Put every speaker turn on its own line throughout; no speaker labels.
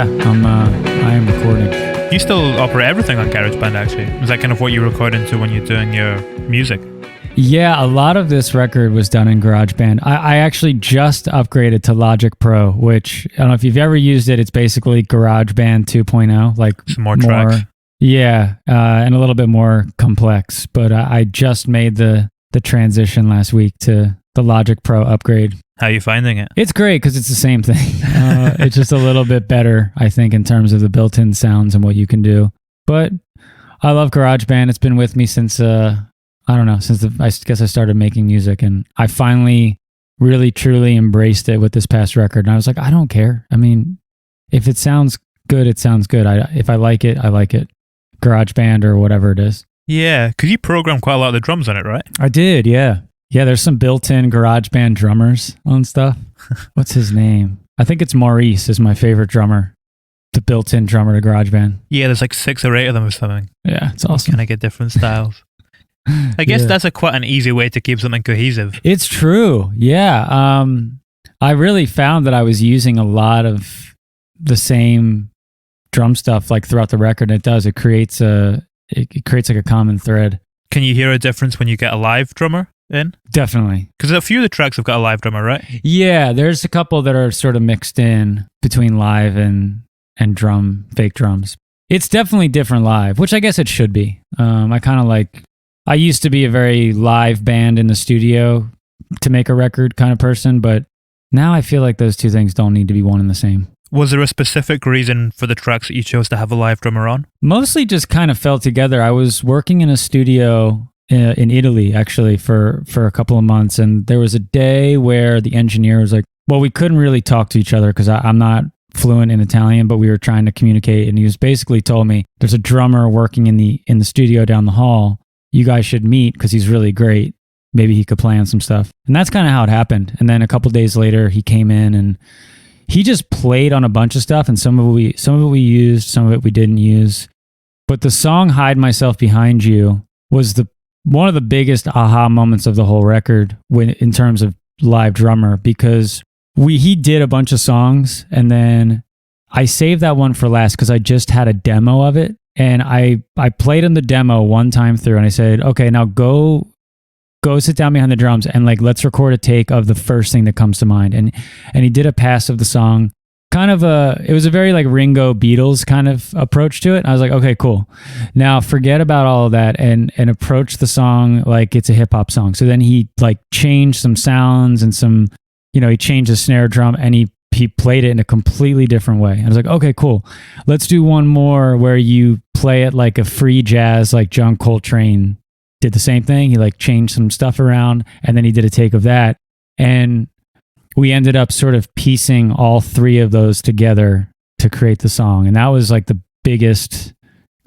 I am recording.
You still operate everything on GarageBand, actually. Is that kind of what you record into when you're doing your music?
Yeah, a lot of this record was done in GarageBand. I actually just upgraded to Logic Pro, which I don't know if you've ever used it. It's basically GarageBand 2.0, like
some more tracks.
Yeah, and a little bit more complex. But I just made the transition last week to the Logic Pro upgrade.
How are you finding it?
It's great because it's the same thing. It's just a little bit better, I think, in terms of the built-in sounds and what you can do. But I love GarageBand. It's been with me since, I guess I started making music. And I finally really, truly embraced it with this past record. And I was like, I don't care. I mean, if it sounds good, it sounds good. If I like it, I like it. GarageBand or whatever it is.
Yeah, because you programmed quite a lot of the drums on it, right?
I did, yeah. Yeah, there's some built-in GarageBand drummers on stuff. What's his name? I think it's Maurice is my favorite drummer. The built-in drummer to GarageBand.
Yeah, there's like 6 or 8 of them or something.
Yeah, it's awesome.
Kind of get different styles. I guess that's quite an easy way to keep something cohesive.
It's true, yeah. I really found that I was using a lot of the same drum stuff like throughout the record. And it creates like a common thread.
Can you hear a difference when you get a live drummer in?
Definitely.
Because a few of the tracks have got a live drummer, right?
Yeah, there's a couple that are sort of mixed in between live and fake drums. It's definitely different live, which I guess it should be. I used to be a very live band in the studio to make a record kind of person, but now I feel like those two things don't need to be one and the same.
Was there a specific reason for the tracks that you chose to have a live drummer on?
Mostly just kind of fell together. I was working in a studio in Italy, actually, for a couple of months, and there was a day where the engineer was like, well, we couldn't really talk to each other because I'm not fluent in Italian, but we were trying to communicate, and he was basically told me, there's a drummer working in the studio down the hall. You guys should meet because he's really great. Maybe he could play on some stuff. And that's kind of how it happened. And then a couple days later, he came in and he just played on a bunch of stuff, and some of it we used, some of it we didn't use. But the song "Hide Myself Behind You" was one of the biggest aha moments of the whole record in terms of live drummer, because he did a bunch of songs, and then I saved that one for last because I just had a demo of it, and I played him the demo one time through, and I said, okay, now go sit down behind the drums and let's record a take of the first thing that comes to mind. And he did a pass of the song, it was a very like Ringo Beatles kind of approach to it. And I was like, okay, cool. Now forget about all of that and approach the song like it's a hip hop song. So then he changed some sounds and he changed the snare drum and he played it in a completely different way. I was like, okay, cool. Let's do one more where you play it like a free jazz, like John Coltrane did the same thing. He changed some stuff around, and then he did a take of that. And we ended up sort of piecing all 3 of those together to create the song. And that was the biggest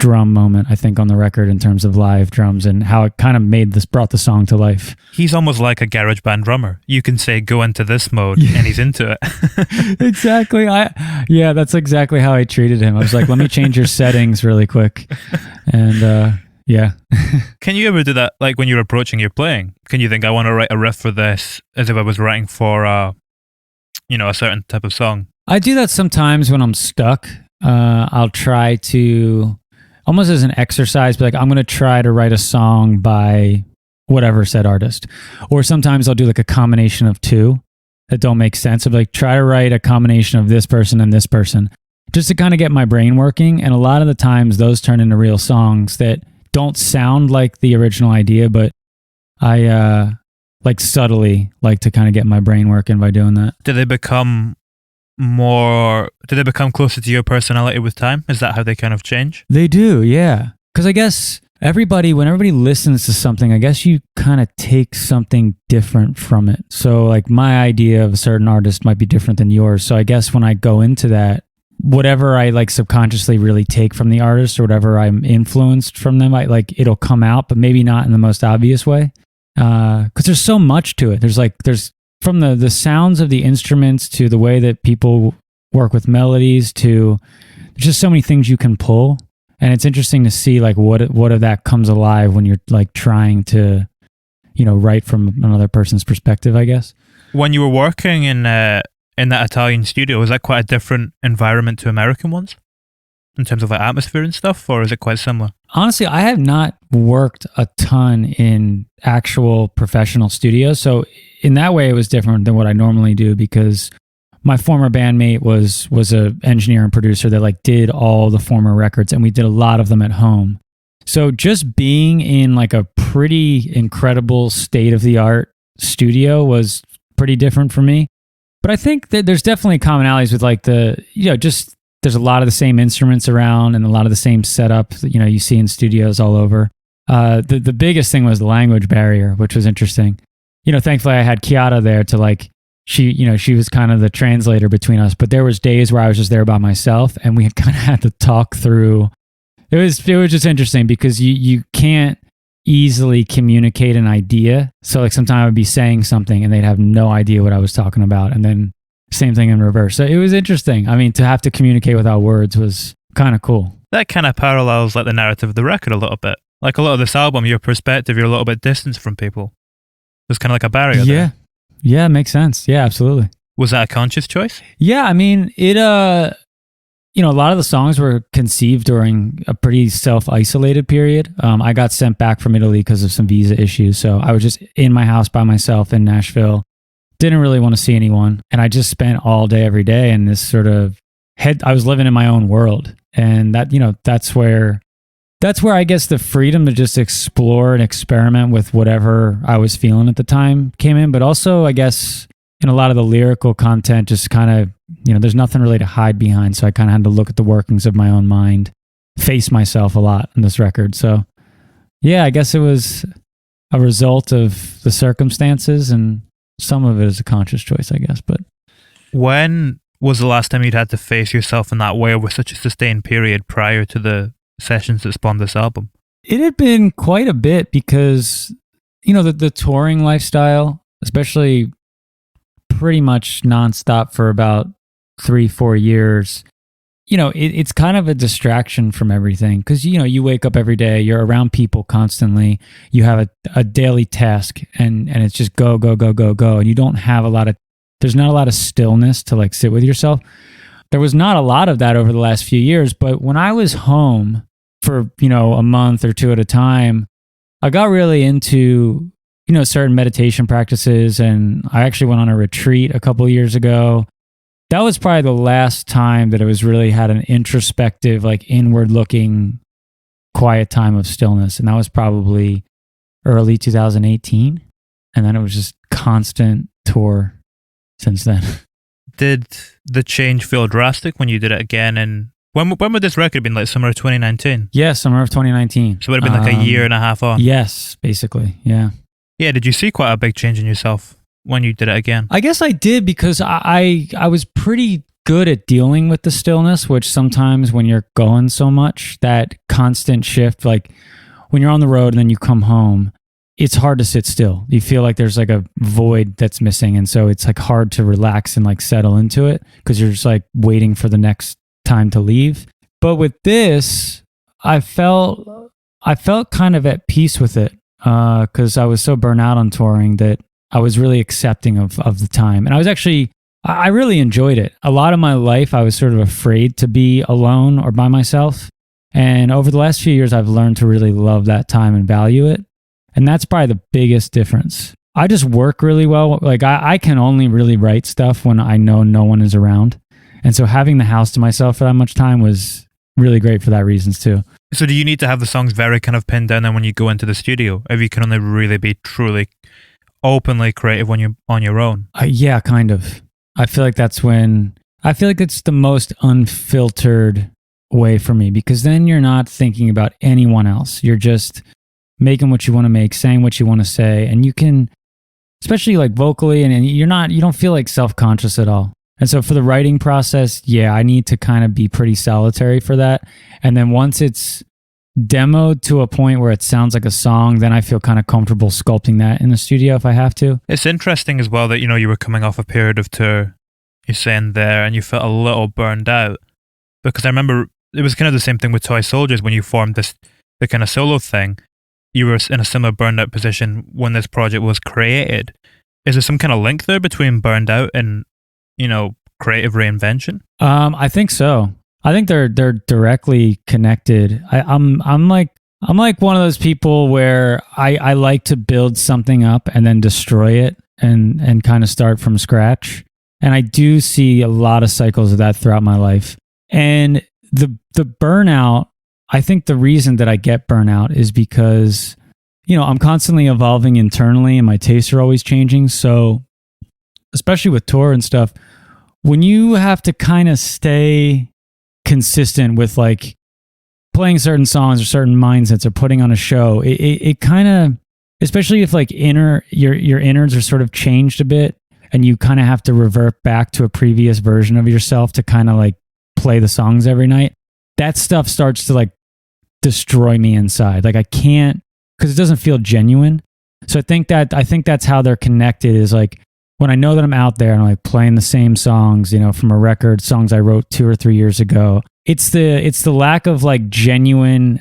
drum moment, I think, on the record in terms of live drums and how it kind of brought the song to life.
He's almost like a GarageBand drummer. You can say, go into this mode, and he's into it.
Exactly. That's exactly how I treated him. I was like, let me change your settings really quick. And, yeah.
Can you ever do that, when you're approaching your playing? Can you think, I want to write a riff for this as if I was writing for, a certain type of song?
I do that sometimes when I'm stuck. I'll try to, almost as an exercise, be like, I'm going to try to write a song by whatever said artist. Or sometimes I'll do a combination of 2 that don't make sense. I'll try to write a combination of this person and this person, just to kind of get my brain working. And a lot of the times those turn into real songs that don't sound like the original idea, but I subtly like to kind of get my brain working by doing that.
Do they become closer to your personality with time? Is that how they kind of change?
They do, yeah. Because I guess when everybody listens to something, I guess you kind of take something different from it. So my idea of a certain artist might be different than yours. So I guess when I go into that, whatever I subconsciously really take from the artist or whatever I'm influenced from them, it'll come out, but maybe not in the most obvious way. Because there's so much to it. There's from the sounds of the instruments to the way that people work with melodies to there's just so many things you can pull. And it's interesting to see what of that comes alive when you're trying to, write from another person's perspective, I guess.
When you were working in in that Italian studio, is that quite a different environment to American ones in terms of like atmosphere and stuff, or is it quite similar?
Honestly, I have not worked a ton in actual professional studios. So in that way, it was different than what I normally do because my former bandmate was a engineer and producer that like did all the former records, and we did a lot of them at home. So just being in like a pretty incredible state of the art studio was pretty different for me. But I think that there's definitely commonalities with like just there's a lot of the same instruments around and a lot of the same setup that, you see in studios all over. The biggest thing was the language barrier, which was interesting. Thankfully I had Chiara there to like, she was kind of the translator between us, but there was days where I was just there by myself and we kind of had to talk through. It was just interesting because you can't easily communicate an idea. So like sometimes I would be saying something and they'd have no idea what I was talking about. And then same thing in reverse. So it was interesting. I mean, to have to communicate without words was kind of cool.
That kind of parallels like the narrative of the record a little bit. Like a lot of this album, your perspective, you're a little bit distant from people. There's kind of like a barrier there.
Yeah, it makes sense. Yeah, absolutely.
Was that a conscious choice?
Yeah, I mean, it a lot of the songs were conceived during a pretty self-isolated period. I got sent back from Italy because of some visa issues. So I was just in my house by myself in Nashville. Didn't really want to see anyone. And I just spent all day, every day in this sort of I was living in my own world. And that, that's where I guess the freedom to just explore and experiment with whatever I was feeling at the time came in. But also, I guess, in a lot of the lyrical content, just kind of, there's nothing really to hide behind. So I kind of had to look at the workings of my own mind, face myself a lot in this record. So yeah, I guess it was a result of the circumstances, and some of it is a conscious choice, I guess. But
when was the last time you'd had to face yourself in that way with such a sustained period prior to the sessions that spawned this album?
It had been quite a bit because, the touring lifestyle, especially pretty much nonstop for about 3-4 years, it's kind of a distraction from everything because, you wake up every day, you're around people constantly, you have a daily task and it's just go, go, go, go, go. And you don't have there's not a lot of stillness to like sit with yourself. There was not a lot of that over the last few years, but when I was home for, a month or two at a time, I got really into, certain meditation practices. And I actually went on a retreat a couple of years ago. That was probably the last time that it was really had an introspective, like inward looking, quiet time of stillness. And that was probably early 2018. And then it was just constant tour since then.
Did the change feel drastic when you did it again? And when would this record have been? Like summer of 2019?
Yeah, summer of 2019.
So it would have been like a year and a half on?
Yes, basically, yeah.
Yeah, did you see quite a big change in yourself when you did it again?
I guess I did because I was pretty good at dealing with the stillness, which sometimes when you're going so much, that constant shift, like when you're on the road and then you come home, it's hard to sit still. You feel like there's like a void that's missing. And so it's like hard to relax and like settle into it because you're just like waiting for the next time to leave. But with this, I felt kind of at peace with it because I was so burnt out on touring that I was really accepting of the time. And I really enjoyed it. A lot of my life, I was sort of afraid to be alone or by myself. And over the last few years, I've learned to really love that time and value it. And that's probably the biggest difference. I just work really well. Like I can only really write stuff when I know no one is around. And so having the house to myself for that much time was really great for that reasons too.
So do you need to have the songs very kind of pinned down then when you go into the studio? If you can only really be truly openly creative when you're on your own?
Yeah, kind of. I feel like it's the most unfiltered way for me because then you're not thinking about anyone else. You're just making what you want to make, saying what you want to say. And you can, especially like vocally, and you don't feel like self-conscious at all. And so for the writing process, yeah, I need to kind of be pretty solitary for that. And then once it's demoed to a point where it sounds like a song, then I feel kind of comfortable sculpting that in the studio if I have to.
It's interesting as well that, you were coming off a period of tour, you're saying there, and you felt a little burned out. Because I remember it was kind of the same thing with Toy Soldiers when you formed the kind of solo thing. You were in a similar burned out position when this project was created. Is there some kind of link there between burned out and creative reinvention?
I think so. I think they're directly connected. I'm like one of those people where I like to build something up and then destroy it and kind of start from scratch. And I do see a lot of cycles of that throughout my life. And the burnout, I think the reason that I get burnout is because, I'm constantly evolving internally and my tastes are always changing. So especially with tour and stuff, when you have to kind of stay consistent with like playing certain songs or certain mindsets or putting on a show, it kind of, especially if like your innards are sort of changed a bit and you kind of have to revert back to a previous version of yourself to kind of like play the songs every night, that stuff starts to like destroy me inside. Like I can't, because it doesn't feel genuine. So I think that's how they're connected, is like when I know that I'm out there and I'm like playing the same songs, from a record, songs I wrote 2 or 3 years ago. It's the lack of like genuine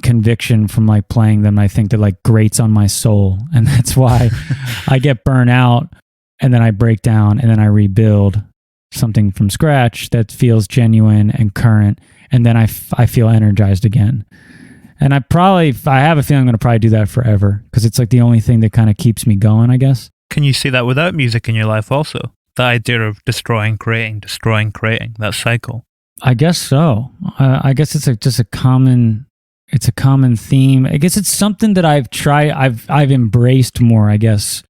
conviction from like playing them. I think that like grates on my soul, and that's why I get burnt out, and then I break down, and then I rebuild something from scratch that feels genuine and current, and then I feel energized again. And I have a feeling I'm going to probably do that forever, because it's like the only thing that kind of keeps me going, I guess.
Can you see that without music in your life also? The idea of destroying, creating, that cycle.
I guess so. I guess it's just a common theme. I guess it's something that I've embraced more, I guess.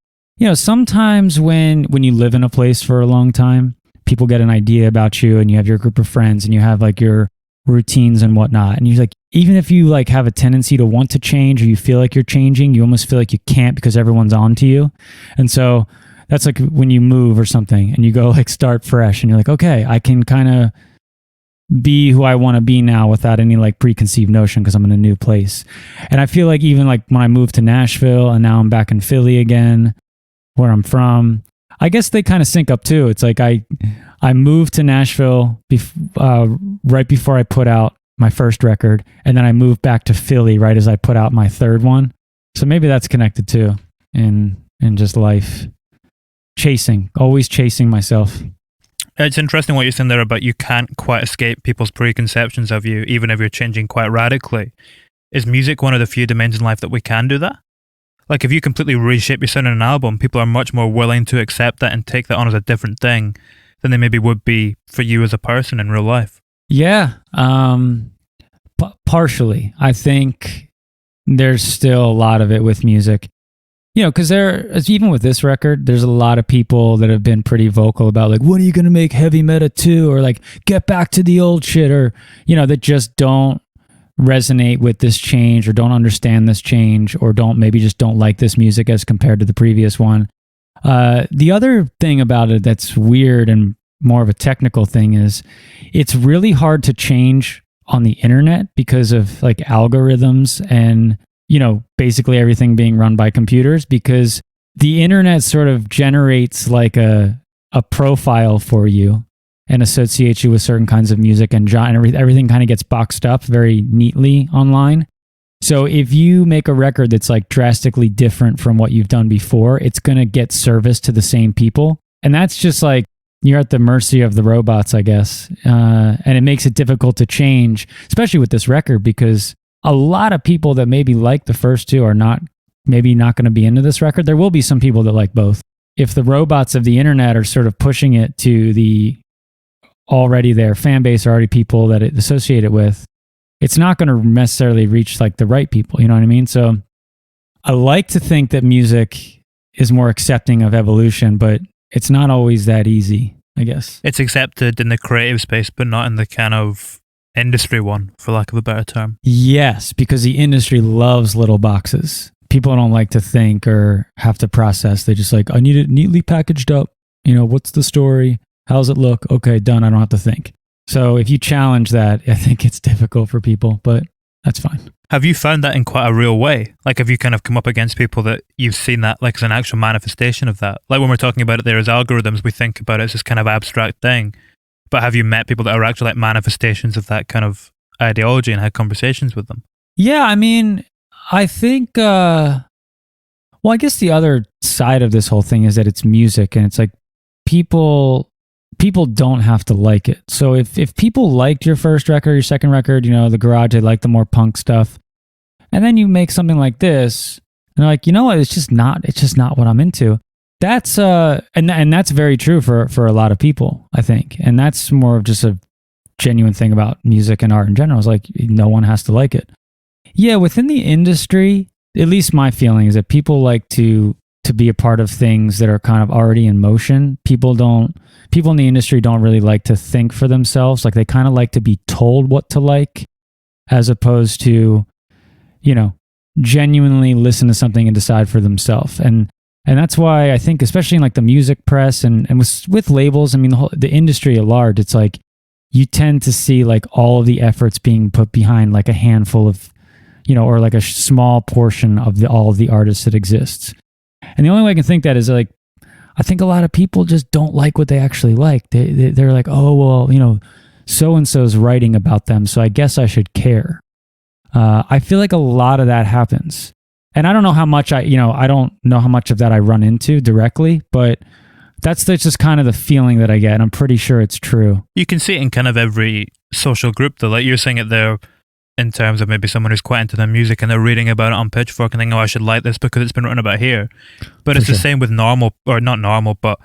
Sometimes when you live in a place for a long time, people get an idea about you and you have your group of friends and you have like your routines and whatnot. And you're like, even if you like have a tendency to want to change or you feel like you're changing, you almost feel like you can't because everyone's on to you. And so that's like when you move or something and you go like start fresh and you're like, okay, I can kind of be who I want to be now without any like preconceived notion because I'm in a new place. And I feel like even like when I moved to Nashville and now I'm back in Philly again, where I'm from, I guess they kind of sync up too. It's like I moved to Nashville right before I put out my first record, and then I moved back to Philly right as I put out my third one. So maybe that's connected too in just life. Always chasing myself.
It's interesting what you're saying there about you can't quite escape people's preconceptions of you, even if you're changing quite radically. Is music one of the few domains in life that we can do that? Like if you completely reshape your sound in an album, people are much more willing to accept that and take that on as a different thing than they maybe would be for you as a person in real life.
Yeah, partially. I think there's still a lot of it with music. Because even with this record, there's a lot of people that have been pretty vocal about like, when are you going to make heavy meta too? Or like, get back to the old shit, or, that just don't resonate with this change or don't understand this change or don't like this music as compared to the previous one. The other thing about it that's weird and more of a technical thing is it's really hard to change on the internet because of like algorithms and, basically everything being run by computers, because the internet sort of generates like a profile for you and associates you with certain kinds of music and genre. Everything kind of gets boxed up very neatly online. So if you make a record that's like drastically different from what you've done before, it's going to get service to the same people. And that's just like, you're at the mercy of the robots, I guess. And it makes it difficult to change, especially with this record, because a lot of people that maybe like the first two are not going to be into this record. There will be some people that like both. If the robots of the internet are sort of pushing it to the already their fan base, or already people that it associate it with, it's not going to necessarily reach like the right people. You know what I mean? So I like to think that music is more accepting of evolution, but it's not always that easy, I guess.
It's accepted in the creative space, but not in the kind of industry one, for lack of a better term.
Yes, because the industry loves little boxes. People don't like to think or have to process. They just like, I need it neatly packaged up. What's the story? How's it look? Okay, done. I don't have to think. So if you challenge that, I think it's difficult for people, but that's fine.
Have you found that in quite a real way? Like, have you kind of come up against people that you've seen that like as an actual manifestation of that? Like when we're talking about it there as algorithms, we think about it as this kind of abstract thing. But have you met people that are actually like manifestations of that kind of ideology and had conversations with them?
Yeah, I mean, I think, I guess the other side of this whole thing is that it's music, and it's like people people don't have to like it. So if people liked your first record, your second record, the garage, they like the more punk stuff, and then you make something like this, and they're like, you know what, it's just not what I'm into. That's and that's very true for a lot of people, I think. And that's more of just a genuine thing about music and art in general. It's like no one has to like it. Yeah, within the industry, at least my feeling is that people like to be a part of things that are kind of already in motion. People in the industry don't really like to think for themselves. Like they kind of like to be told what to like, as opposed to, genuinely listen to something and decide for themselves. And that's why I think, especially in like the music press and with labels, I mean, the industry at large, it's like you tend to see like all of the efforts being put behind like a handful of, or like a small portion of all of the artists that exists. And the only way I can think that is like, I think a lot of people just don't like what they actually like. They're like, oh, well, so-and-so's writing about them, so I guess I should care. I feel like a lot of that happens. And I don't know how much I don't know how much of that I run into directly, but that's just kind of the feeling that I get. And I'm pretty sure it's true.
You can see it in kind of every social group though. Like you're saying it there in terms of maybe someone who's quite into their music and they're reading about it on Pitchfork and thinking, oh, I should like this because it's been written about here. But it's the same with normal, or not normal, but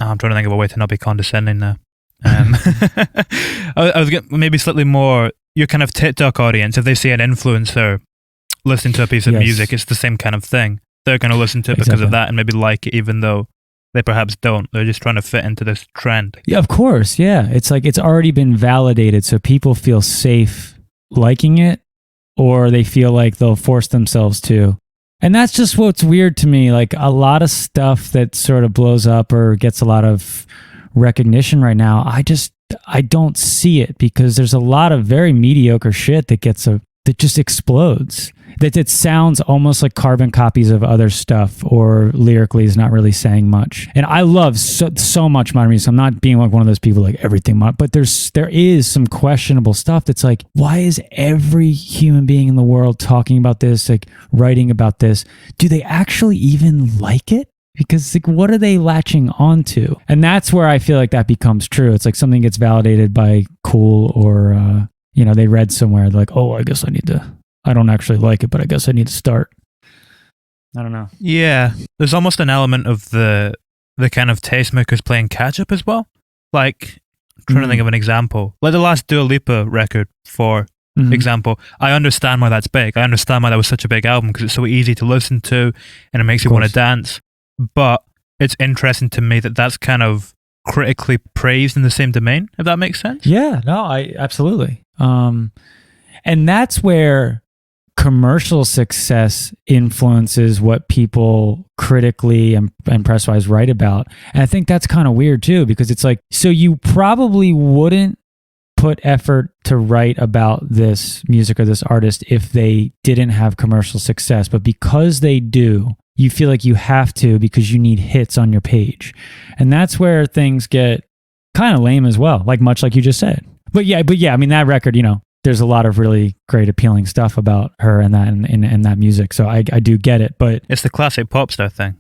I'm trying to think of a way to not be condescending now. I was getting maybe slightly more, your kind of TikTok audience, if they see an influencer listening to a piece of music, it's the same kind of thing. They're going to listen to it because of that and maybe like it, even though they perhaps don't. They're just trying to fit into this trend.
Yeah, of course. Yeah. It's like it's already been validated, so people feel safe liking it, or they feel like they'll force themselves to. And that's just what's weird to me. Like a lot of stuff that sort of blows up or gets a lot of recognition right now, I don't see it, because there's a lot of very mediocre shit that just explodes. That it sounds almost like carbon copies of other stuff, or lyrically is not really saying much. And I love so much modern music. I'm not being like one of those people like everything, but there is some questionable stuff that's like, why is every human being in the world talking about this, like writing about this? Do they actually even like it? Because like, what are they latching onto? And that's where I feel like that becomes true. It's like something gets validated by cool, or they read somewhere like, oh, I guess I don't actually like it, but I guess I need to start. I don't know.
Yeah, there's almost an element of the kind of tastemakers playing catch up as well. Like, I'm trying to think of an example. Like the last Dua Lipa record, for example. I understand why that's big. I understand why that was such a big album, because it's so easy to listen to and it makes you want to dance. But it's interesting to me that that's kind of critically praised in the same domain, if that makes sense.
Yeah, no, I absolutely. And that's where commercial success influences what people critically and press-wise write about. And I think that's kind of weird too, because it's like, so you probably wouldn't put effort to write about this music or this artist if they didn't have commercial success. But because they do, you feel like you have to, because you need hits on your page. And that's where things get kind of lame as well, much like you just said. But yeah, I mean, that record, there's a lot of really great, appealing stuff about her and that and that music. So I do get it, but
it's the classic pop star thing,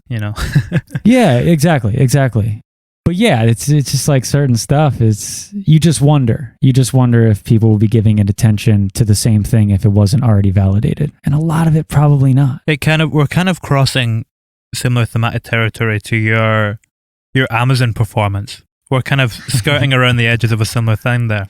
Yeah, exactly. But yeah, it's just like certain stuff is, you just wonder if people will be giving it attention to the same thing if it wasn't already validated. And a lot of it probably not.
We're kind of crossing similar thematic territory to your Amazon performance. We're kind of skirting around the edges of a similar thing there.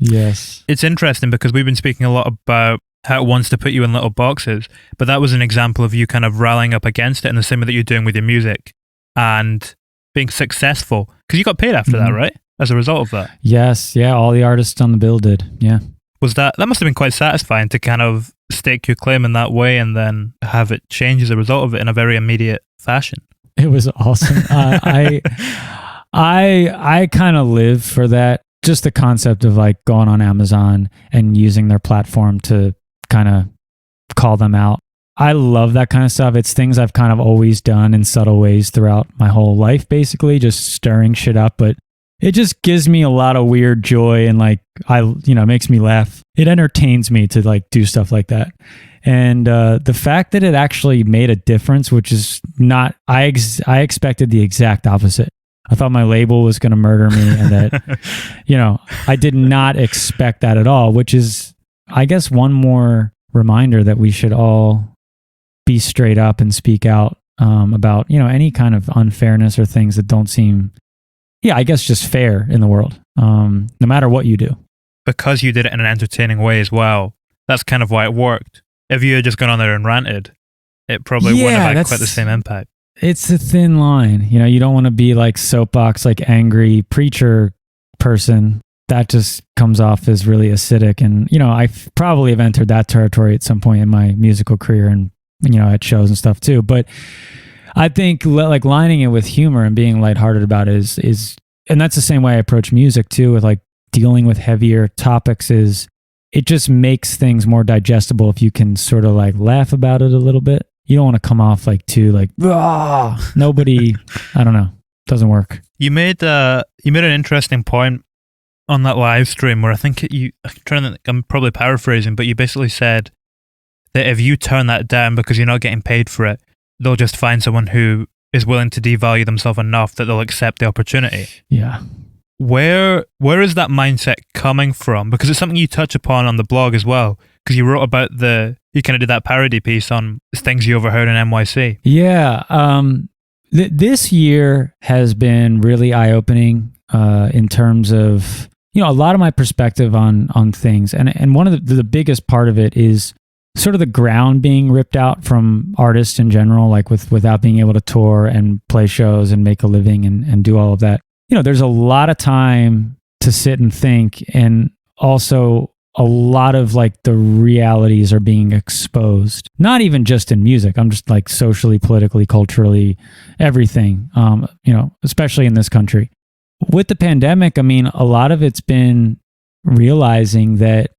Yes.
It's interesting because we've been speaking a lot about how it wants to put you in little boxes, but that was an example of you kind of rallying up against it in the same way that you're doing with your music and being successful, because you got paid after that, right? As a result of that.
Yes. Yeah. All the artists on the bill did. Yeah.
Was that must have been quite satisfying to kind of stake your claim in that way and then have it change as a result of it in a very immediate fashion.
It was awesome. I kind of live for that. Just the concept of like going on Amazon and using their platform to kind of call them out. I love that kind of stuff. It's things I've kind of always done in subtle ways throughout my whole life, basically, just stirring shit up. But it just gives me a lot of weird joy, and like, it makes me laugh. It entertains me to like do stuff like that. And the fact that it actually made a difference, which is not, I expected the exact opposite. I thought my label was going to murder me, and that, you know, I did not expect that at all, which is, I guess, one more reminder that we should all be straight up and speak out about, you know, any kind of unfairness or things that don't seem, I guess, just fair in the world, no matter what you do.
Because you did it in an entertaining way as well, that's kind of why it worked. If you had just gone on there and ranted, it probably wouldn't have had quite the same impact.
It's a thin line. You know, you don't want to be like soapbox, like angry preacher person. That just comes off as really acidic. And, you know, I probably have entered that territory at some point in my musical career and, you know, at shows and stuff too. But I think like lining it with humor and being lighthearted about it is, and that's the same way I approach music too, with like dealing with heavier topics, is it just makes things more digestible if you can sort of like laugh about it a little bit. You don't want to come off like too like, nobody, I don't know, doesn't work.
You made an interesting point on that live stream where I think I'm probably paraphrasing, but you basically said that if you turn that down because you're not getting paid for it, they'll just find someone who is willing to devalue themselves enough that they'll accept the opportunity.
Yeah.
Where is that mindset coming from? Because it's something you touch upon on the blog as well. Because you wrote about you kind of did that parody piece on things you overheard in NYC.
Yeah. This year has been really eye-opening in terms of, you know, a lot of my perspective on things. And one of the biggest part of it is sort of the ground being ripped out from artists in general, like without being able to tour and play shows and make a living and do all of that. You know, there's a lot of time to sit and think, and also a lot of like the realities are being exposed. Not even just in music. I'm just like socially, politically, culturally, everything, you know, especially in this country. With the pandemic, I mean, a lot of it's been realizing that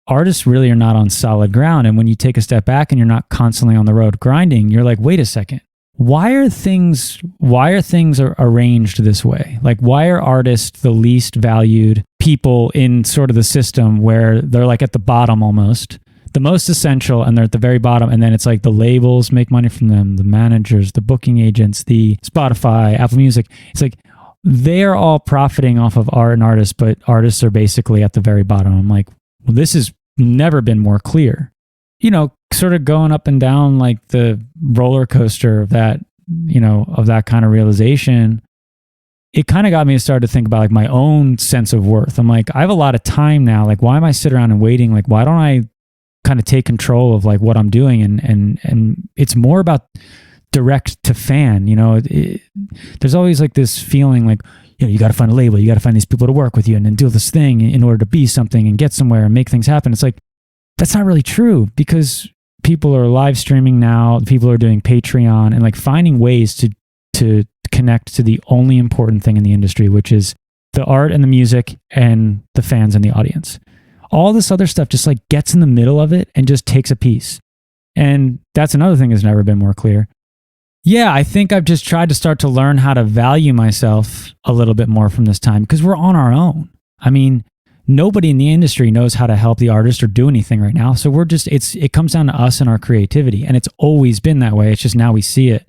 artists really are not on solid ground. And when you take a step back and you're not constantly on the road grinding, you're like, wait a second. Why are things arranged this way? Like, why are artists the least valued people in sort of the system, where they're like at the bottom almost, the most essential, and they're at the very bottom, and then it's like the labels make money from them, the managers, the booking agents, the Spotify, Apple Music. It's like they're all profiting off of art and artists, but artists are basically at the very bottom. I'm like, well, this has never been more clear. You know, sort of going up and down like the roller coaster of that, you know, of that kind of realization, it kind of got me to start to think about like my own sense of worth. I'm like, I have a lot of time now. Like, why am I sitting around and waiting? Like, why don't I kind of take control of like what I'm doing? And it's more about direct to fan, you know. There's always like this feeling like, you know, you got to find a label, you got to find these people to work with you and then do this thing in order to be something and get somewhere and make things happen. It's like, that's not really true, because people are live streaming now, people are doing Patreon and like finding ways to connect to the only important thing in the industry, which is the art and the music and the fans and the audience. All this other stuff just like gets in the middle of it and just takes a piece. And that's another thing that's never been more clear. Yeah, I think I've just tried to start to learn how to value myself a little bit more from this time, because we're on our own. I mean, nobody in the industry knows how to help the artist or do anything right now. So it comes down to us and our creativity. And it's always been that way. It's just now we see it.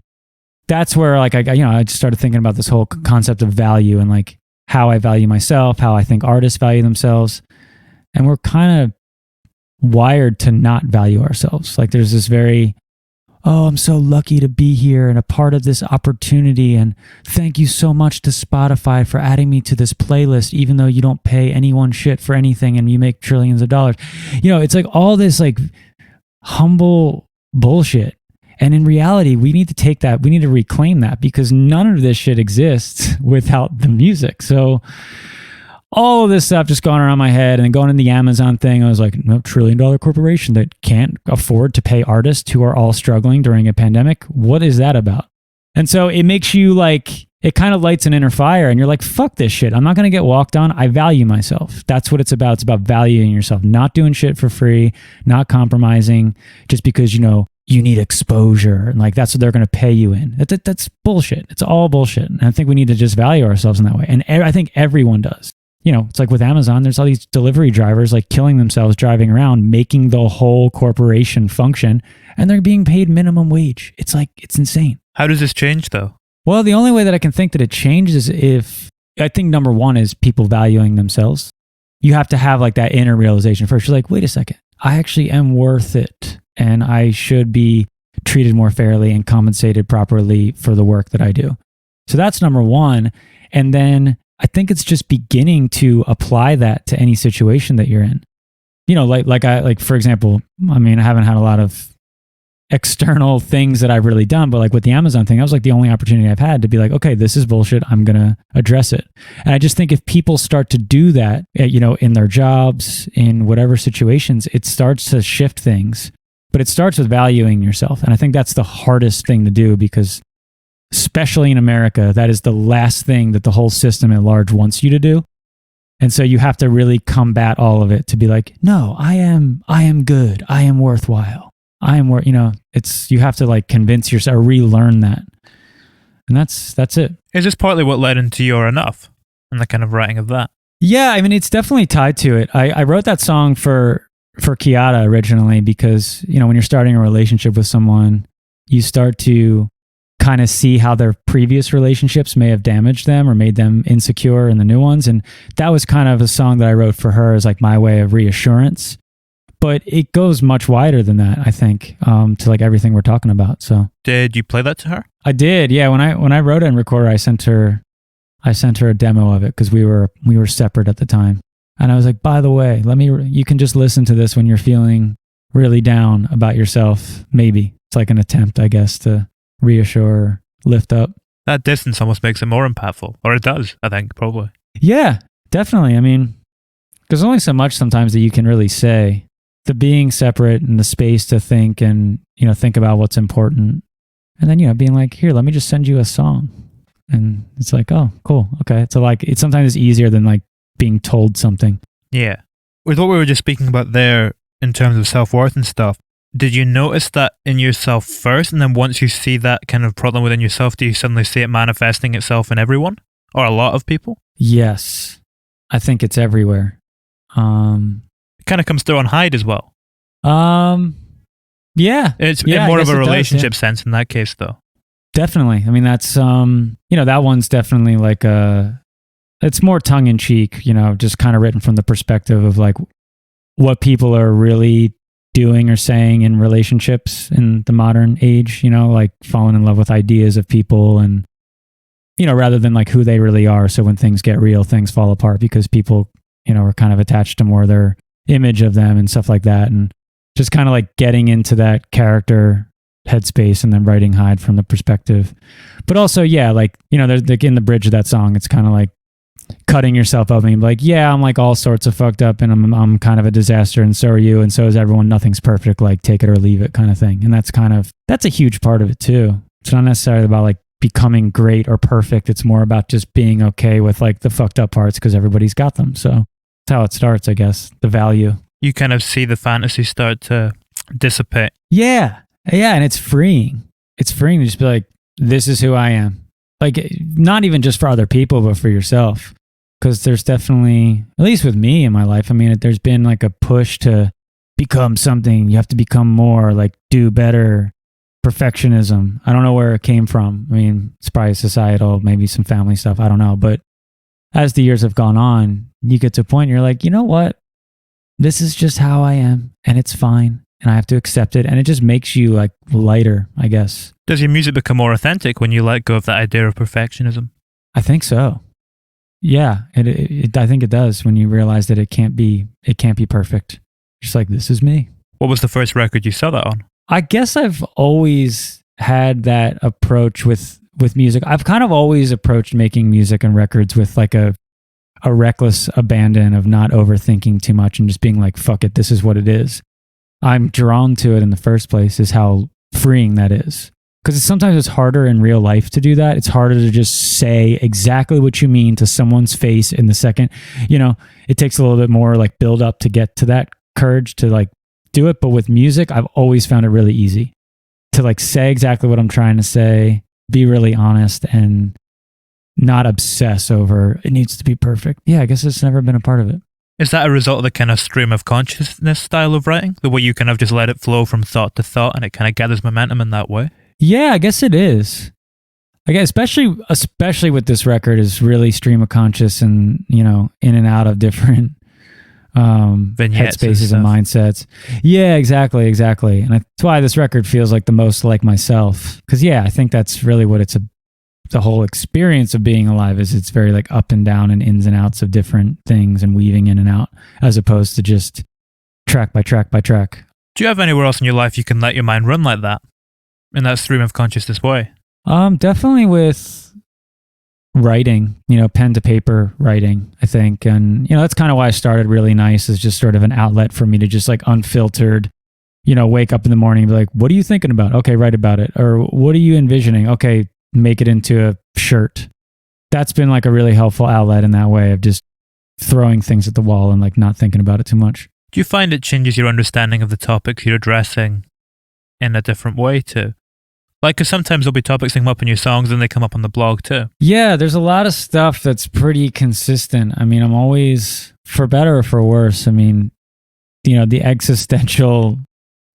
That's where like, I just started thinking about this whole concept of value and like how I value myself, how I think artists value themselves. And we're kind of wired to not value ourselves. Like there's this very, oh, I'm so lucky to be here and a part of this opportunity. And thank you so much to Spotify for adding me to this playlist, even though you don't pay anyone shit for anything and you make trillions of dollars. You know, it's like all this like humble bullshit. And in reality, we need to take that, we need to reclaim that, because none of this shit exists without the music. So all of this stuff just going around my head, and then going in the Amazon thing, I was like, no, $1 trillion corporation that can't afford to pay artists who are all struggling during a pandemic. What is that about? And so it makes you like, it kind of lights an inner fire, and you're like, fuck this shit. I'm not going to get walked on. I value myself. That's what it's about. It's about valuing yourself, not doing shit for free, not compromising just because, you know, you need exposure. And like, that's what they're going to pay you in. That's bullshit. It's all bullshit. And I think we need to just value ourselves in that way. And I think everyone does. You know, it's like with Amazon, there's all these delivery drivers like killing themselves driving around, making the whole corporation function, and they're being paid minimum wage. It's like, it's insane.
How does this change though?
Well, the only way that I can think that it changes if I think number one is people valuing themselves. You have to have like that inner realization first. You're like, wait a second, I actually am worth it and I should be treated more fairly and compensated properly for the work that I do. So that's number one. And then I think it's just beginning to apply that to any situation that you're in. You know, like for example, I mean, I haven't had a lot of external things that I've really done, but like with the Amazon thing, that was like the only opportunity I've had to be like, okay, this is bullshit. I'm going to address it. And I just think if people start to do that, you know, in their jobs, in whatever situations, it starts to shift things, but it starts with valuing yourself. And I think that's the hardest thing to do because especially in America, that is the last thing that the whole system at large wants you to do. And so you have to really combat all of it to be like, no, I am good. I am worthwhile. I am worth, you know, you have to like convince yourself or relearn that. And that's it.
Is this partly what led into You're Enough and the kind of writing of that?
Yeah, I mean, it's definitely tied to it. I wrote that song for Kiara originally because, you know, when you're starting a relationship with someone, you start to kind of see how their previous relationships may have damaged them or made them insecure in the new ones. And that was kind of a song that I wrote for her as like my way of reassurance. But it goes much wider than that, I think, to like everything we're talking about. So
did you play that to her?
I did, yeah. When I wrote it and recorded, I sent her a demo of it because we were separate at the time. And I was like, by the way, you can just listen to this when you're feeling really down about yourself. Maybe it's like an attempt, I guess, to reassure, lift up.
That distance almost makes it more impactful, or it does, I think, probably.
Yeah, definitely. I mean, there's only so much sometimes that you can really say. The being separate and the space to think and, you know, think about what's important. And then, you know, being like, here, let me just send you a song. And it's like, oh, cool. Okay. So like, it's sometimes easier than like being told something.
Yeah. With what we were just speaking about there in terms of self-worth and stuff, did you notice that in yourself first? And then once you see that kind of problem within yourself, do you suddenly see it manifesting itself in everyone or a lot of people?
Yes. I think it's everywhere.
Kind of comes through on Hyde as well.
Yeah.
It's in more of a relationship sense in that case, though.
Definitely. I mean, that's, you know, that one's definitely like it's more tongue in cheek, you know, just kind of written from the perspective of like what people are really doing or saying in relationships in the modern age, you know, like falling in love with ideas of people and, you know, rather than like who they really are. So when things get real, things fall apart because people, you know, are kind of attached to more their image of them and stuff like that. And just kind of like getting into that character headspace and then writing Hyde from the perspective. But also, yeah, like, you know, there's like in the bridge of that song, it's kind of like cutting yourself up and like, yeah, I'm like all sorts of fucked up and I'm kind of a disaster and so are you and so is everyone. Nothing's perfect, like take it or leave it kind of thing. And that's a huge part of it too. It's not necessarily about like becoming great or perfect. It's more about just being okay with like the fucked up parts because everybody's got them. So that's how it starts, I guess, the value.
You kind of see the fantasy start to dissipate.
Yeah. Yeah. And it's freeing. It's freeing to just be like, this is who I am. Like, not even just for other people, but for yourself. Because there's definitely, at least with me in my life, I mean, there's been like a push to become something. You have to become more, like do better. Perfectionism. I don't know where it came from. I mean, it's probably societal, maybe some family stuff. I don't know. But as the years have gone on, you get to a point you're like, you know what? This is just how I am and it's fine. And I have to accept it. And it just makes you like lighter, I guess.
Does your music become more authentic when you let go of that idea of perfectionism?
I think so. Yeah, I think it does when you realize that it can't be perfect. Just like, this is me.
What was the first record you saw that on?
I guess I've always had that approach with music. I've kind of always approached making music and records with like a reckless abandon of not overthinking too much and just being like, fuck it, this is what it is. I'm drawn to it in the first place is how freeing that is. Because sometimes it's harder in real life to do that. It's harder to just say exactly what you mean to someone's face in the second. You know, it takes a little bit more like build up to get to that courage to like do it. But with music, I've always found it really easy to like say exactly what I'm trying to say, be really honest and not obsess over it needs to be perfect. Yeah, I guess it's never been a part of it.
Is that a result of the kind of stream of consciousness style of writing? The way you kind of just let it flow from thought to thought and it kind of gathers momentum in that way?
Yeah, I guess it is. guess especially with this record is really stream of conscious and, you know, in and out of different headspaces and mindsets. Yeah, exactly. And that's why this record feels like the most like myself. Because yeah, I think that's really what the whole experience of being alive is. It's very like up and down and ins and outs of different things and weaving in and out, as opposed to just track by track by track.
Do you have anywhere else in your life you can let your mind run like that, in that stream of consciousness way?
Definitely with writing, you know, pen to paper writing, I think. And, you know, that's kind of why I started Really Nice, as just sort of an outlet for me to just like unfiltered, you know, wake up in the morning and be like, what are you thinking about? Okay, write about it. Or what are you envisioning? Okay, make it into a shirt. That's been like a really helpful outlet in that way of just throwing things at the wall and like not thinking about it too much.
Do you find it changes your understanding of the topics you're addressing in a different way too? Like, because sometimes there'll be topics that come up in your songs and they come up on the blog too.
Yeah, there's a lot of stuff that's pretty consistent. I mean, I'm always, for better or for worse, I mean, you know, the existential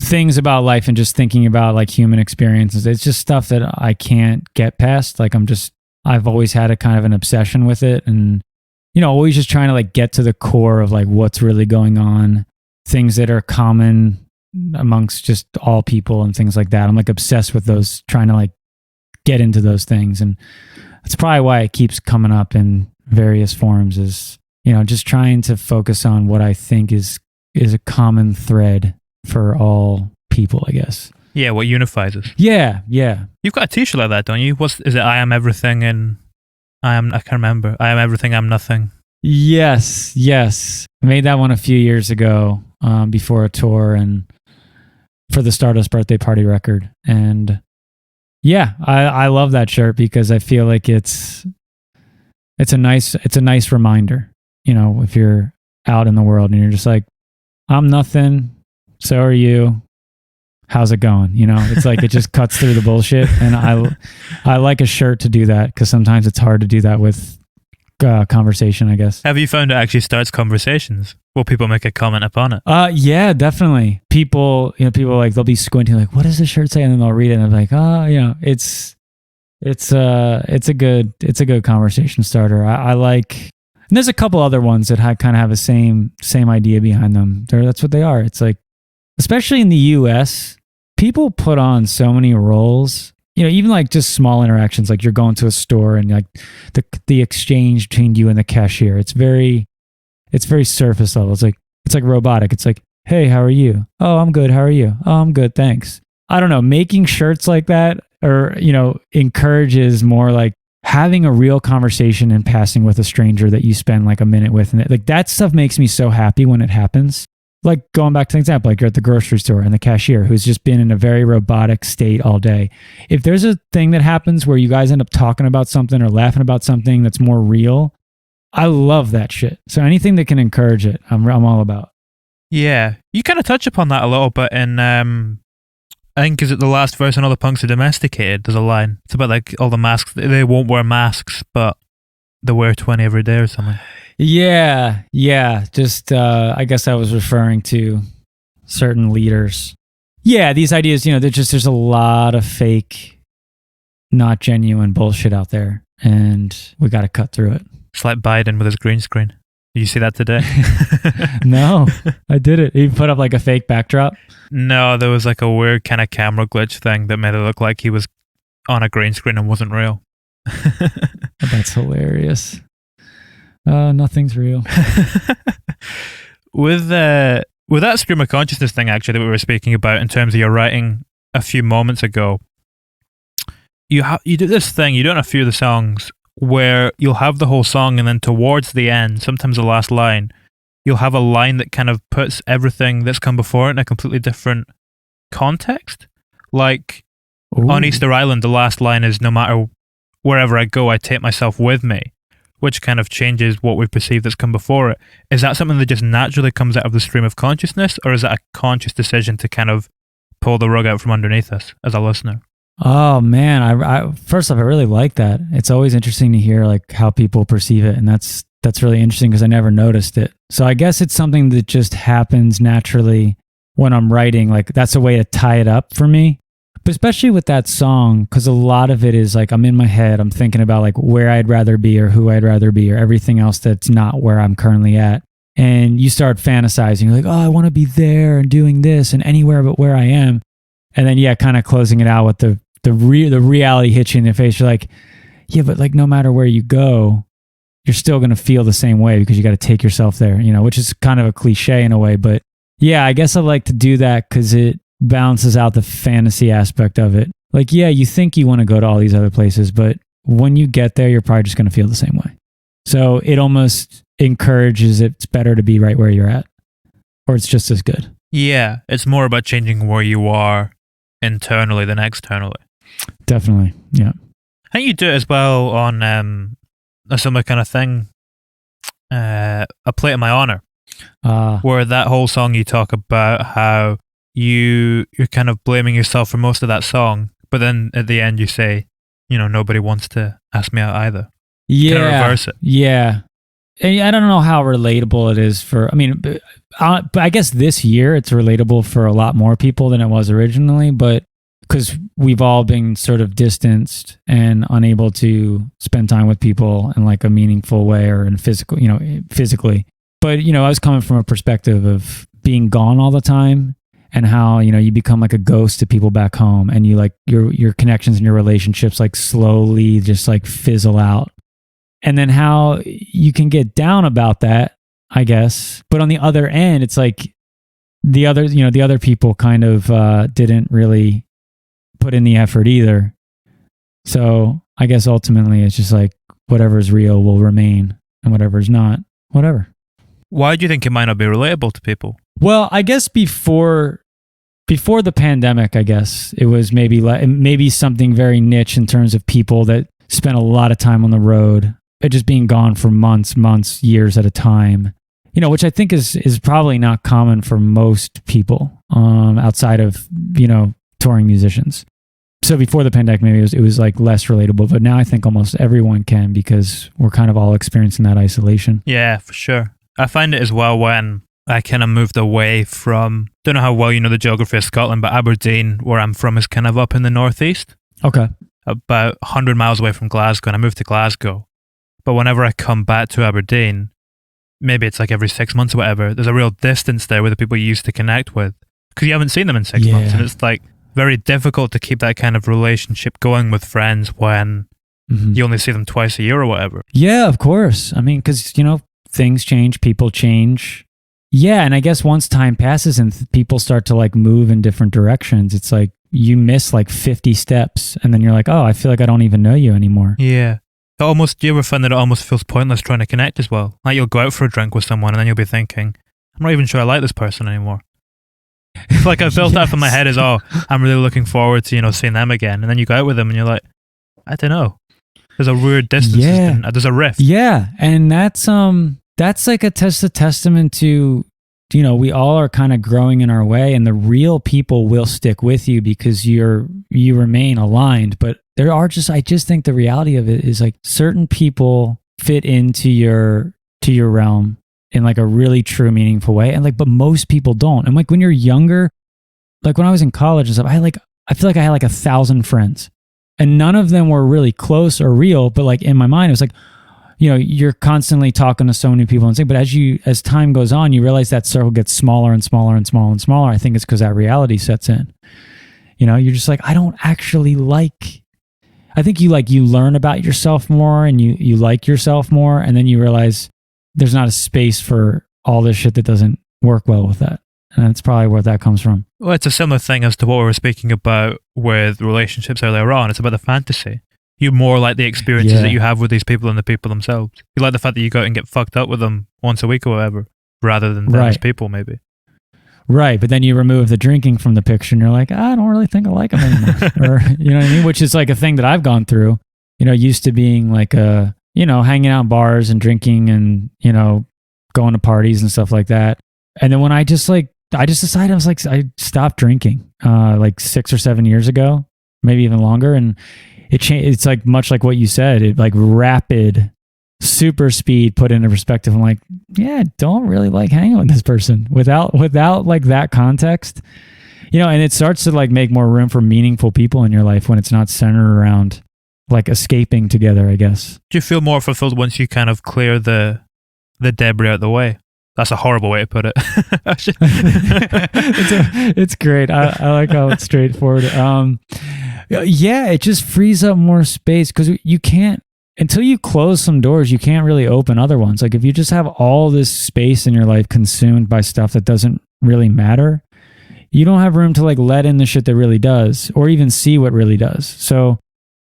things about life and just thinking about like human experiences, it's just stuff that I can't get past. Like I've always had a kind of an obsession with it, and, you know, always just trying to like get to the core of like what's really going on, things that are common amongst just all people and things like that. I'm like obsessed with those, trying to like get into those things. And that's probably why it keeps coming up in various forms, is, you know, just trying to focus on what I think is a common thread for all people, I guess.
Yeah, what unifies us.
Yeah.
You've got a t-shirt like that, don't you? Is it I am everything and I can't remember. I am everything, I'm nothing.
Yes. I made that one a few years ago, before a tour and for the Stardust birthday party record. And yeah, I love that shirt because I feel like it's a nice reminder, you know, if you're out in the world and you're just like, I'm nothing, so are you. How's it going? You know, it's like, it just cuts through the bullshit. And I like a shirt to do that, because sometimes it's hard to do that with conversation, I guess.
Have you found it actually starts conversations? Will people make a comment upon it?
Yeah, definitely. People like, they'll be squinting like, what does the shirt say? And then they'll read it and they're like, oh, you know, it's a good conversation starter. I like, and there's a couple other ones that kind of have the same idea behind them. That's what they are. It's like, especially in the US, people put on so many roles, you know, even like just small interactions, like you're going to a store and like the exchange between you and the cashier. It's very surface level. It's like robotic. It's like, hey, how are you? Oh, I'm good. How are you? Oh, I'm good. Thanks. I don't know. Making shirts like that, or, you know, encourages more like having a real conversation and passing with a stranger that you spend like a minute with. And like that stuff makes me so happy when it happens. Like going back to the example, like you're at the grocery store and the cashier who's just been in a very robotic state all day. If there's a thing that happens where you guys end up talking about something or laughing about something that's more real, I love that shit. So anything that can encourage it, I'm all about.
Yeah. You kind of touch upon that a little bit in, I think, is it the last verse on All the Punks Are Domesticated? There's a line. It's about like all the masks. They won't wear masks, but they wear 20 every day or something.
Yeah. Just, I guess I was referring to certain leaders. Yeah, these ideas, you know, there's a lot of fake, not genuine bullshit out there, and we got to cut through it.
It's like Biden with his green screen. Did you see that today?
No, I did it. He put up like a fake backdrop.
No, there was like a weird kind of camera glitch thing that made it look like he was on a green screen and wasn't real.
That's hilarious. Nothing's real.
With that stream of consciousness thing, actually, that we were speaking about in terms of your writing a few moments ago, you do this thing, you do it in a few of the songs, where you'll have the whole song and then towards the end, sometimes the last line, you'll have a line that kind of puts everything that's come before it in a completely different context. Like, ooh, on Easter Island, the last line is, no matter wherever I go, I take myself with me, which kind of changes what we perceive that's come before it. Is that something that just naturally comes out of the stream of consciousness, or is that a conscious decision to kind of pull the rug out from underneath us as a listener?
Oh man, I first off, I really like that. It's always interesting to hear like how people perceive it, and that's really interesting because I never noticed it. So I guess it's something that just happens naturally when I'm writing. Like that's a way to tie it up for me. But especially with that song, because a lot of it is like I'm in my head, I'm thinking about like where I'd rather be or who I'd rather be or everything else that's not where I'm currently at. And you start fantasizing, you're like, oh, I want to be there and doing this and anywhere but where I am. And then, yeah, kind of closing it out with the reality hits you in the face. You're like, yeah, but like no matter where you go, you're still going to feel the same way because you got to take yourself there, you know, which is kind of a cliche in a way. But yeah, I guess I like to do that because it balances out the fantasy aspect of it. Like, yeah, you think you want to go to all these other places, but when you get there, you're probably just going to feel the same way. So it almost encourages it's better to be right where you're at, or it's just as good. Yeah,
it's more about changing where you are internally than externally.
Definitely, yeah.
I think you do it as well on a similar kind of thing, A Plate of My Honor, where that whole song you talk about how you're kind of blaming yourself for most of that song, but then at the end you say, you know, nobody wants to ask me out either.
Yeah,
kind of reverse it.
Yeah. I don't know how relatable it is but I guess this year it's relatable for a lot more people than it was originally, but because we've all been sort of distanced and unable to spend time with people in like a meaningful way or in physically. But, you know, I was coming from a perspective of being gone all the time and how, you know, you become like a ghost to people back home and you like your connections and your relationships like slowly just like fizzle out. And then how you can get down about that, I guess. But on the other end, it's like the other people kind of didn't really put in the effort either. So I guess ultimately it's just like whatever's real will remain and whatever's not, whatever.
Why do you think it might not be relatable to people?
Well, I guess before the pandemic, I guess it was maybe something very niche in terms of people that spent a lot of time on the road, just being gone for months, years at a time. You know, which I think is probably not common for most people outside of, you know, touring musicians. So before the pandemic, maybe it was like less relatable, but now I think almost everyone can because we're kind of all experiencing that isolation.
Yeah, for sure. I find it as well when I kind of moved away from, don't know how well you know the geography of Scotland, but Aberdeen, where I'm from, is kind of up in the northeast.
Okay.
About 100 miles away from Glasgow, and I moved to Glasgow. But whenever I come back to Aberdeen, maybe it's like every 6 months or whatever, there's a real distance there with the people you used to connect with because you haven't seen them in 6 months. And it's like very difficult to keep that kind of relationship going with friends when you only see them twice a year or whatever.
Yeah, of course. I mean, because, you know, things change, people change. Yeah, and I guess once time passes and people start to like move in different directions, it's like you miss like 50 steps and then you're like, oh, I feel like I don't even know you anymore.
Yeah. Do you ever find that it almost feels pointless trying to connect as well? Like you'll go out for a drink with someone and then you'll be thinking, I'm not even sure I like this person anymore. It's like I've built up in my head as, oh, I'm really looking forward to, you know, seeing them again. And then you go out with them and you're like, I don't know. There's a weird distance.
Yeah.
There's a rift.
Yeah. And that's like a testament to, you know, we all are kind of growing in our way and the real people will stick with you because you remain aligned. But I just think the reality of it is like certain people fit into your realm in like a really true, meaningful way. And like, but most people don't. And like when you're younger, like when I was in college and stuff, I feel like I had like 1,000 friends and none of them were really close or real. But like in my mind, it was like, you know, you're constantly talking to so many people and saying, but as time goes on, you realize that circle gets smaller and smaller and smaller and smaller. I think it's because that reality sets in. You know, you're just like, I don't actually like. I think you learn about yourself more and you like yourself more, and then you realize there's not a space for all this shit that doesn't work well with that. And that's probably where that comes from.
Well, it's a similar thing as to what we were speaking about with relationships earlier on. It's about the fantasy. You more like the experiences that you have with these people than the people themselves. You like the fact that you go out and get fucked up with them once a week or whatever, rather than them as people, maybe.
Right, but then you remove the drinking from the picture and you're like, I don't really think I like them anymore. Or, you know what I mean? Which is like a thing that I've gone through, you know, used to being like you know, hanging out in bars and drinking and, you know, going to parties and stuff like that. And then when I just decided I stopped drinking like 6 or 7 years ago, maybe even longer. And it's like much like what you said, it like rapid super speed put into perspective. I'm like, yeah, I don't really like hanging with this person without like that context. and it starts to like make more room for meaningful people in your life when it's not centered around like escaping together, I guess.
Do you feel more fulfilled once you kind of clear the debris out of the way? That's a horrible way to put it.
It's great. I like how it's straightforward. Yeah, it just frees up more space because you can't, until you close some doors, you can't really open other ones. Like if you just have all this space in your life consumed by stuff that doesn't really matter, you don't have room to like let in the shit that really does, or even see what really does. So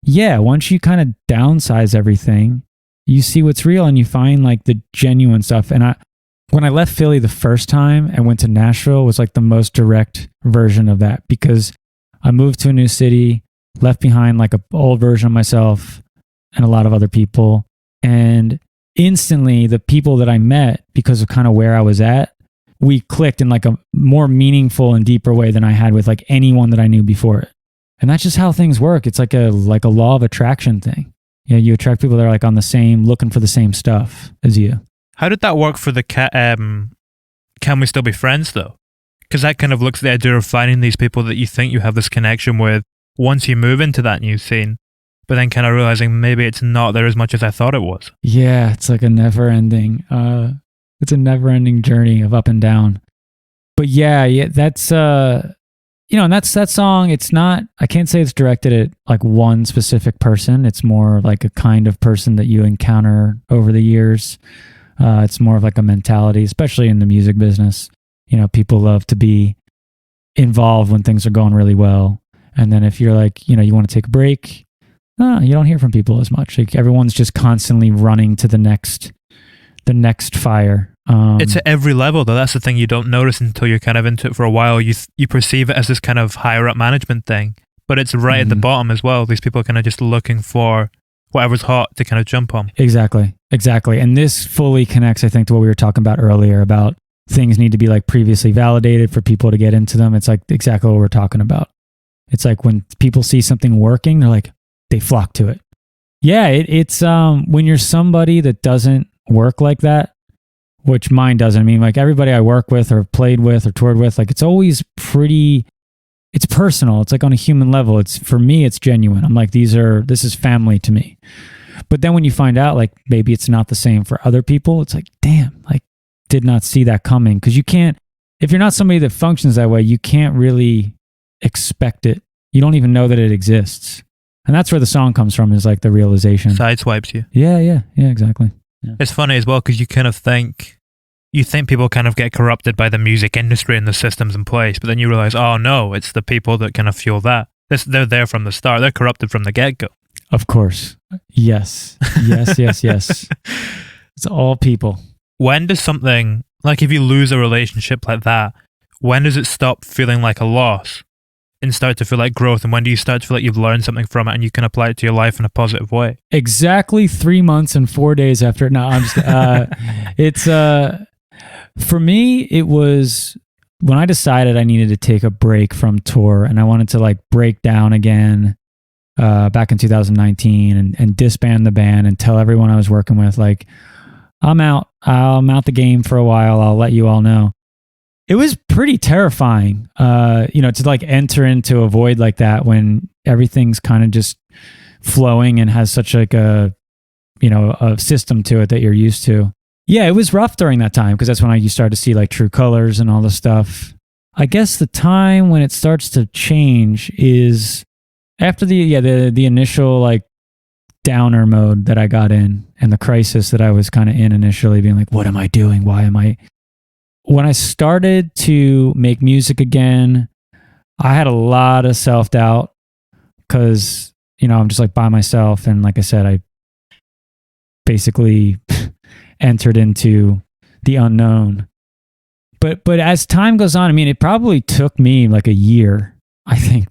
yeah, once you kind of downsize everything, you see what's real and you find like the genuine stuff. And when I left Philly the first time and went to Nashville was like the most direct version of that, because I moved to a new city, left behind like an old version of myself and a lot of other people. And instantly the people that I met, because of kind of where I was at, we clicked in like a more meaningful and deeper way than I had with like anyone that I knew before it. And that's just how things work. It's like a law of attraction thing. Yeah, you attract people that are like on the same, looking for the same stuff as you.
How did that work for the Can We Still Be Friends though? Because that kind of looks at the idea of finding these people that you think you have this connection with once you move into that new scene, but then kind of realizing maybe it's not there as much as I thought it was.
Yeah, it's like a never-ending, it's a never-ending journey of up and down. But yeah, that's and that's that song. It's not, I can't say it's directed at like one specific person. It's more like a kind of person that you encounter over the years. It's more of like a mentality, especially in the music business. People love to be involved when things are going really well. And then if you're like, you want to take a break, you don't hear from people as much. Like everyone's just constantly running to the next fire.
It's at every level though. That's the thing you don't notice until you're kind of into it for a while. You perceive it as this kind of higher up management thing, but it's right at the bottom as well. These people are kind of just looking for whatever's hot to kind of jump on. Exactly. And this fully connects, I think, to what we were talking about earlier about things need to be like previously validated for people to get into them. It's like exactly what we're talking about. It's like when people see something working, they're like, they flock to it. Yeah, it's when you're somebody that doesn't work like that, which mine doesn't. I mean, like everybody I work with or played with or toured with, like it's always it's personal. It's like on a human level. For me, it's genuine. I'm like, this is family to me. But then when you find out like maybe it's not the same for other people, it's like, damn, like did not see that coming. Because you can't, if you're not somebody that functions that way, you can't really expect it. You don't even know that it exists. And that's where the song comes from, is like the realization. Sideswipes you. Yeah, exactly. Yeah. It's funny as well because you kind of think people kind of get corrupted by the music industry and the systems in place, but then you realize, oh no, it's the people that kind of fuel that. They're there from the start. They're corrupted from the get-go. Of course. Yes. It's all people. When does something, like if you lose a relationship like that, when does it stop feeling like a loss and start to feel like growth? And when do you start to feel like you've learned something from it and you can apply it to your life in a positive way? Exactly 3 months and 4 days after. No, I'm just, for me, it was when I decided I needed to take a break from tour and I wanted to like break down again back in 2019 and disband the band and tell everyone I was working with, like, I'm out the game for a while. I'll let you all know. It was pretty terrifying, to like enter into a void like that when everything's kind of just flowing and has such like a system to it that you're used to. Yeah, it was rough during that time because that's when you start to see like true colors and all this stuff. I guess the time when it starts to change is after the initial like downer mode that I got in and the crisis that I was kind of in initially, being like, what am I doing? Why am I? When I started to make music again, I had a lot of self-doubt because, I'm just like by myself. And like I said, I basically entered into the unknown. But as time goes on, I mean, it probably took me like a year, I think,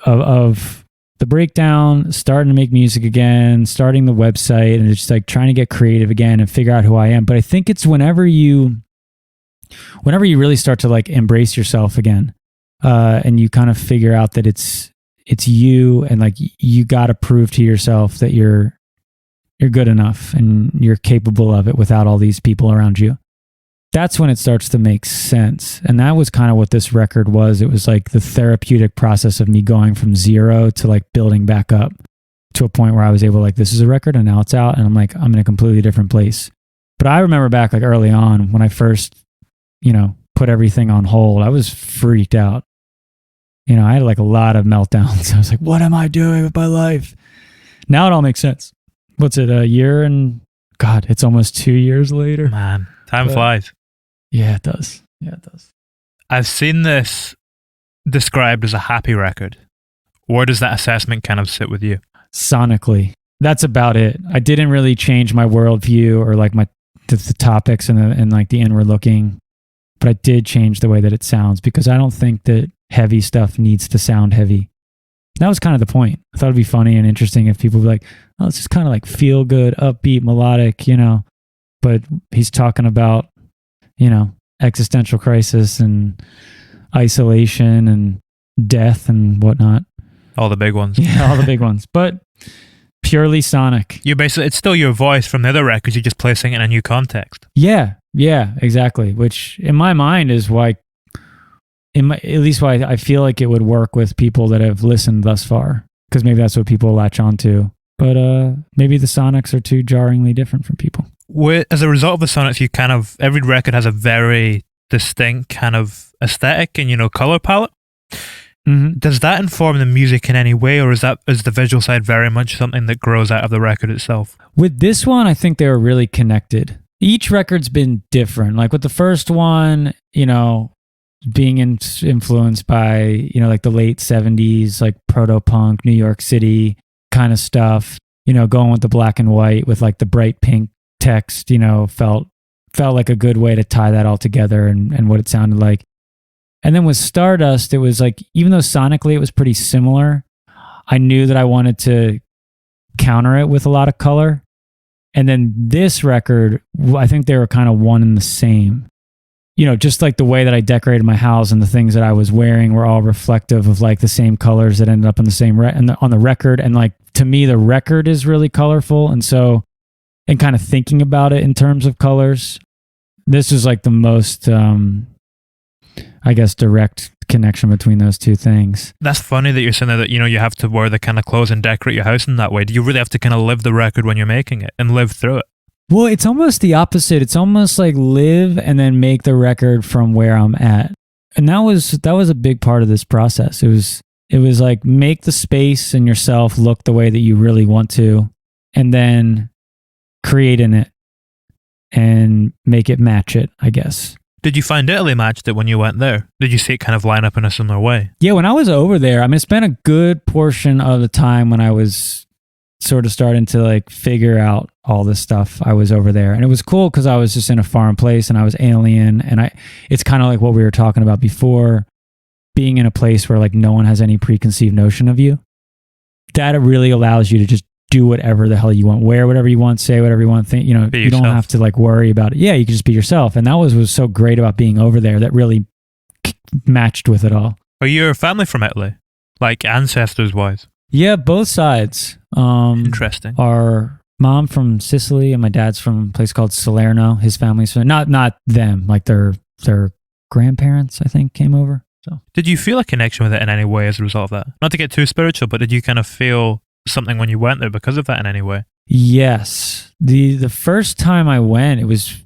of the breakdown, starting to make music again, starting the website, and just like trying to get creative again and figure out who I am. But I think it's whenever you really start to like embrace yourself again, and you kind of figure out that it's you, and like you got to prove to yourself that you're good enough and you're capable of it without all these people around you.
that's when it starts to make sense. And that was kind of what this record was. It was like the therapeutic process of me going from zero to like building back up to a point where I was able, like, this is a record and now it's out and I'm like, I'm in a completely different place. But I remember back like early on when I first, put everything on hold, I was freaked out. I had like a lot of meltdowns. I was like, what am I doing with my life? Now it all makes sense. What's it, a year and God, it's almost 2 years later.
Man, time flies.
Yeah, it does.
I've seen this described as a happy record. Where does that assessment kind of sit with you?
Sonically, that's about it. I didn't really change my worldview or like the topics and like the inward looking, but I did change the way that it sounds because I don't think that heavy stuff needs to sound heavy. That was kind of the point. I thought it'd be funny and interesting if people were like, oh, it's just kind of like feel good, upbeat, melodic, but he's talking about, existential crisis and isolation and death and whatnot.
All the big ones.
Yeah, all the big ones. But purely sonic.
It's still your voice from the other records, you're just placing it in a new context.
Yeah, exactly. Which in my mind is why, at least why I feel like it would work with people that have listened thus far. Because maybe that's what people latch on to. But maybe the sonics are too jarringly different from people.
As a result of the sonics, every record has a very distinct kind of aesthetic and, color palette.
Mm-hmm.
Does that inform the music in any way, or is the visual side very much something that grows out of the record itself?
With this one, I think they were really connected. Each record's been different. Like with the first one, being influenced by, like the late 70s, like proto-punk, New York City kind of stuff, going with the black and white with like the bright pink text, felt like a good way to tie that all together and what it sounded like. And then with Stardust, it was like, even though sonically it was pretty similar, I knew that I wanted to counter it with a lot of color. And then this record, I think they were kind of one and the same. Just like the way that I decorated my house and the things that I was wearing were all reflective of like the same colors that ended up on the same on the record. And like, to me, the record is really colorful. And so, and kind of thinking about it in terms of colors, this is like the most, I guess, direct connection between those two things.
That's funny that you're saying that, you have to wear the kind of clothes and decorate your house in that way. Do you really have to kind of live the record when you're making it and live through it?
Well, it's almost the opposite. It's almost like live and then make the record from where I'm at. And that was a big part of this process. It was like make the space and yourself look the way that you really want to, and then create in it and make it match it, I guess.
Did you find Italy matched it when you went there? Did you see it kind of line up in a similar way?
Yeah, when I was over there, I spent a good portion of the time when I was sort of starting to like figure out all this stuff. I was over there, and it was cool because I was just in a foreign place and I was alien, and it's kind of like what we were talking about before, being in a place where like no one has any preconceived notion of you. That really allows you to just do whatever the hell you want, wear whatever you want, say whatever you want, think, you don't have to like worry about it. Yeah, you can just be yourself. And that was so great about being over there, that really matched with it all.
Are your family from Italy? Like ancestors wise?
Yeah, both sides.
Interesting.
Our mom from Sicily and my dad's from a place called Salerno. His family's from, not them, like their grandparents, I think, came over. So
did you feel a connection with it in any way as a result of that? Not to get too spiritual, but did you kind of feel something when you went there because of that in any way?
Yes. The first time I went, it was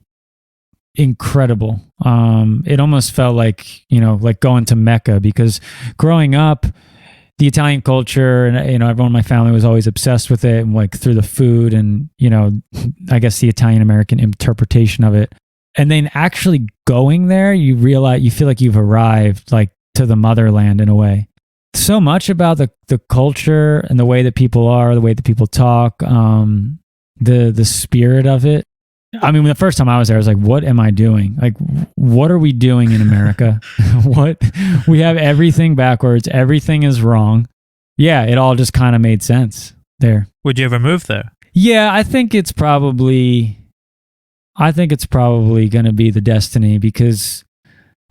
incredible. It almost felt like, like going to Mecca, because growing up, the Italian culture and, everyone in my family was always obsessed with it, and like through the food and, I guess the Italian American interpretation of it. And then actually going there, you feel like you've arrived like to the motherland in a way. So much about the culture and the way that people are, the way that people talk, the spirit of it. The first time I was there, I was like, what am I doing? Like, what are we doing in America? We have everything backwards. Everything is wrong. Yeah, it all just kind of made sense there.
Would you ever move there?
Yeah, I think it's probably going to be the destiny, because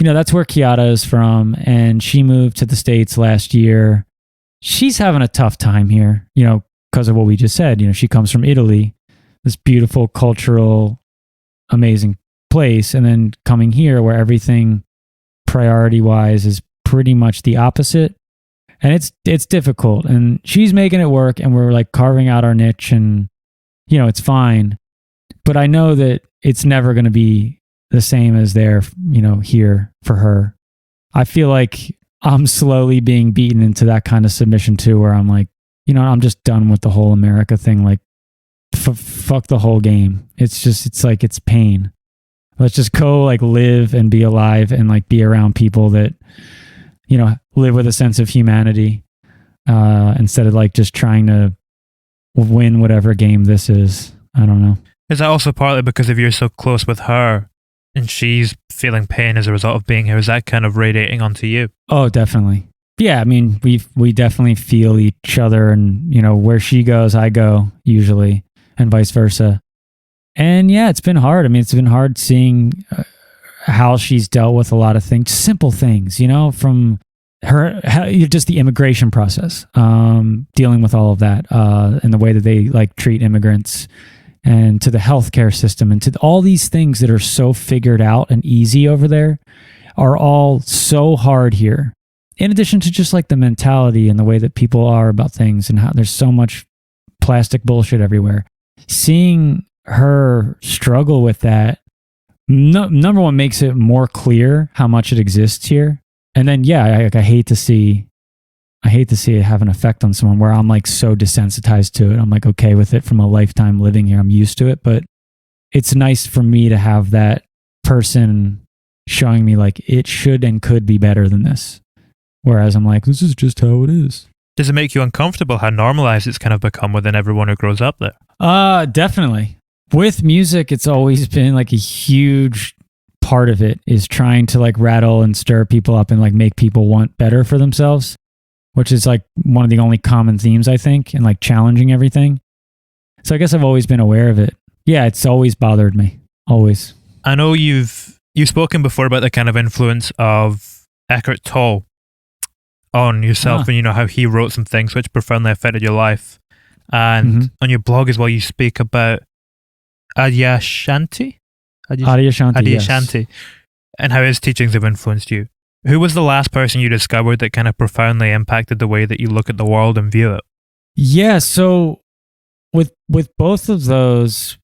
that's where Chiara is from, and she moved to the States last year. She's having a tough time here, because of what we just said. She comes from Italy, this beautiful, cultural, amazing place, and then coming here where everything priority wise is pretty much the opposite. And it's difficult, and she's making it work, and we're like carving out our niche, and it's fine. But I know that it's never going to be the same as there, here for her. I feel like I'm slowly being beaten into that kind of submission too, where I'm like, I'm just done with the whole America thing. Like, fuck the whole game. It's like, it's pain. Let's just go like live and be alive and like be around people that, live with a sense of humanity, instead of like just trying to win whatever game this is. I don't know.
Is that also partly because if you're so close with her and she's feeling pain as a result of being here, is that kind of radiating onto you?
Oh, definitely. Yeah, I mean, we definitely feel each other, and where she goes, I go usually, and vice versa. And yeah, it's been hard. I mean, it's been hard seeing how she's dealt with a lot of things, simple things, from her, just the immigration process, dealing with all of that, and the way that they like treat immigrants, and to the healthcare system, and to all these things that are so figured out and easy over there are all so hard here. In addition to just like the mentality and the way that people are about things, and how there's so much plastic bullshit everywhere. Seeing her struggle with that, number one, makes it more clear how much it exists here. And then, yeah, I hate to see it have an effect on someone where I'm like so desensitized to it. I'm like okay with it from a lifetime living here. I'm used to it, but it's nice for me to have that person showing me like it should and could be better than this. Whereas I'm like, this is just how it is.
Does it make you uncomfortable how normalized it's kind of become within everyone who grows up there?
Definitely. With music, it's always been like a huge part of it is trying to like rattle and stir people up and like make people want better for themselves, which is like one of the only common themes, I think, and like challenging everything. So I guess I've always been aware of it. Yeah, it's always bothered me. Always.
I know you've spoken before about the kind of influence of Eckhart Tolle on yourself, and how he wrote some things which profoundly affected your life. And on your blog as well, you speak about Adyashanti,
yes.
And how his teachings have influenced you. Who was the last person you discovered that kind of profoundly impacted the way that you look at the world and view it?
Yeah, so with both of those,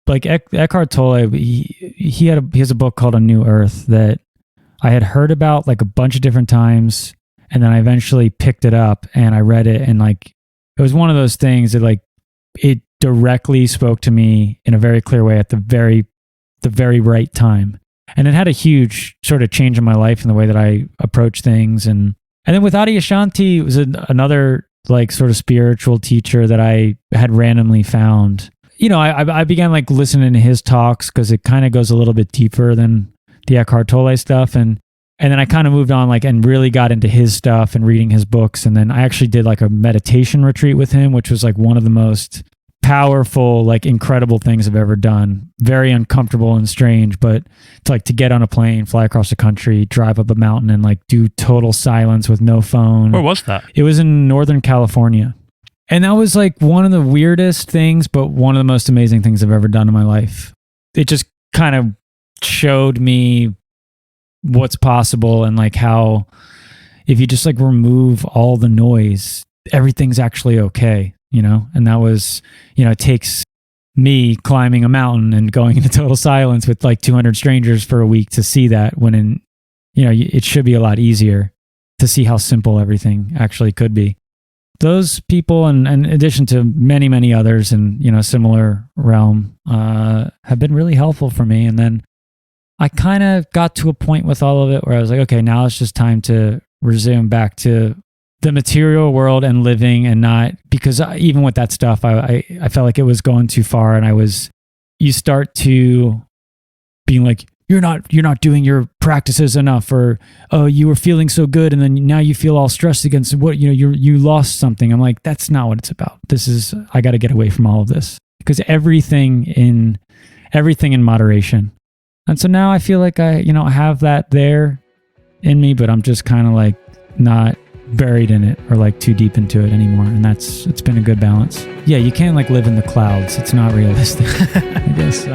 like Eckhart Tolle, he has a book called A New Earth that I had heard about like a bunch of different times, and then I eventually picked it up and I read it, and like it was one of those things that like it directly spoke to me in a very clear way at the very right time. And it had a huge sort of change in my life in the way that I approach things. And then with Adyashanti, it was another like sort of spiritual teacher that I had randomly found. I began like listening to his talks because it kind of goes a little bit deeper than the Eckhart Tolle stuff. And then I kind of moved on like and really got into his stuff and reading his books. And then I actually did like a meditation retreat with him, which was like one of the most powerful, like incredible things I've ever done. Very uncomfortable and strange, but it's like to get on a plane, fly across the country, drive up a mountain, and like do total silence with no phone.
Where was that?
It was in Northern California. And that was like one of the weirdest things, but one of the most amazing things I've ever done in my life. It just kind of showed me what's possible, and like how if you just like remove all the noise, everything's actually okay. And that was, it takes me climbing a mountain and going into total silence with like 200 strangers for a week to see that, when it should be a lot easier to see how simple everything actually could be. Those people, and in addition to many, many others in, similar realm, have been really helpful for me. And then I kind of got to a point with all of it where I was like, okay, now it's just time to resume back to the material world and living, and not, because even with that stuff, I felt like it was going too far. And you start to being like, you're not doing your practices enough, or, oh, you were feeling so good, and then now you feel all stressed against what, you lost something. I'm like, that's not what it's about. I got to get away from all of this, because everything in moderation. And so now I feel like I have that there in me, but I'm just kind of like not buried in it or like too deep into it anymore. And it's been a good balance. Yeah, you can't like live in the clouds. It's not realistic, I guess.